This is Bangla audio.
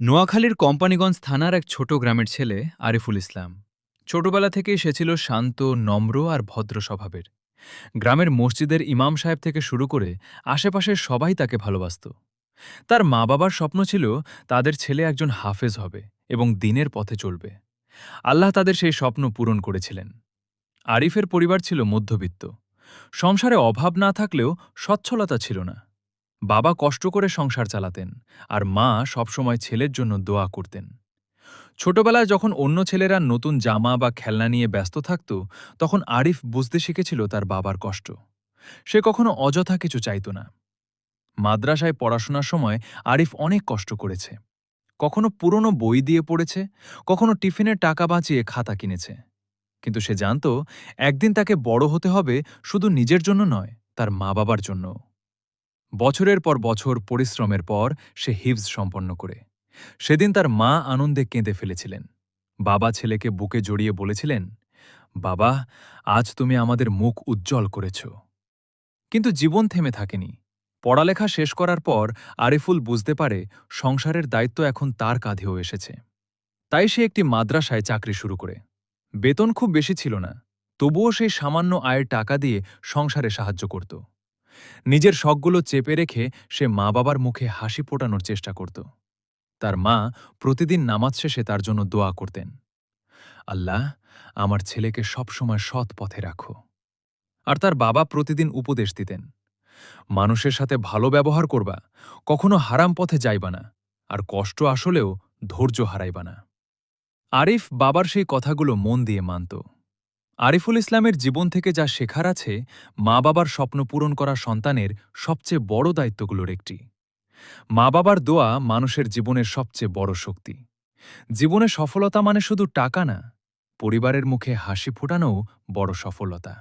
নোয়াখালীর কোম্পানিগঞ্জ থানার এক ছোট গ্রামের ছেলে আরিফুল ইসলাম। ছোটবেলা থেকেই সে ছিল শান্ত, নম্র আর ভদ্র স্বভাবের। গ্রামের মসজিদের ইমাম সাহেব থেকে শুরু করে আশেপাশের সবাই তাকে ভালোবাসত। তার মা বাবার স্বপ্ন ছিল তাদের ছেলে একজন হাফেজ হবে এবং দিনের পথে চলবে। আল্লাহ তাদের সেই স্বপ্ন পূরণ করেছিলেন। আরিফের পরিবার ছিল মধ্যবিত্ত। সংসারে অভাব না থাকলেও সচ্ছলতা ছিল না। বাবা কষ্ট করে সংসার চালাতেন, আর মা সবসময় ছেলের জন্য দোয়া করতেন। ছোটবেলায় যখন অন্য ছেলেরা নতুন জামা বা খেলনা নিয়ে ব্যস্ত থাকত, তখন আরিফ বুঝতে শিখেছিল তার বাবার কষ্ট। সে কখনো অযথা কিছু চাইত না। মাদ্রাসায় পড়াশোনার সময় আরিফ অনেক কষ্ট করেছে। কখনো পুরনো বই দিয়ে পড়েছে, কখনো টিফিনের টাকা বাঁচিয়ে খাতা কিনেছে। কিন্তু সে জানত একদিন তাকে বড় হতে হবে, শুধু নিজের জন্য নয়, তার মা বাবার জন্য। বছরের পর বছর পরিশ্রমের পর সে হিফজ সম্পন্ন করে সেদিন তার মা আনন্দে কেঁদে ফেলেছিলেন। বাবা ছেলেকে বুকে জড়িয়ে বলেছিলেন, বাবা, আজ তুমি আমাদের মুখ উজ্জ্বল করেছ। কিন্তু জীবন থেমে থাকেনি। পড়ালেখা শেষ করার পর আরিফুল বুঝতে পারে সংসারের দায়িত্ব এখন তার কাঁধেও এসেছে। তাই সে একটি মাদ্রাসায় চাকরি শুরু করে। বেতন খুব বেশি ছিল না, তবুও সেই সামান্য আয়ের টাকা দিয়ে সংসারে সাহায্য করত। নিজের শখগুলো চেপে রেখে সে মা বাবার মুখে হাসি ফোটানোর চেষ্টা করত। তার মা প্রতিদিন নামাজ শেষে তার জন্য দোয়া করতেন, আল্লাহ, আমার ছেলেকে সবসময় সৎ পথে রাখো। আর তার বাবা প্রতিদিন উপদেশ দিতেন, মানুষের সাথে ভালো ব্যবহার করবা, কখনো হারাম পথে যাইবা না, আর কষ্ট আসলেও ধৈর্য হারাইবা না। আরিফ বাবার সেই কথাগুলো মন দিয়ে মানত। আরিফুল ইসলামের জীবন থেকে যা শেখার আছে, মা বাবার স্বপ্ন পূরণ করা সন্তানের সবচেয়ে বড় দায়িত্বগুলোর একটি। মা বাবার দোয়া মানুষের জীবনের সবচেয়ে বড় শক্তি। জীবনে সফলতা মানে শুধু টাকা না, পরিবারের মুখে হাসি ফোটানোও বড় সফলতা।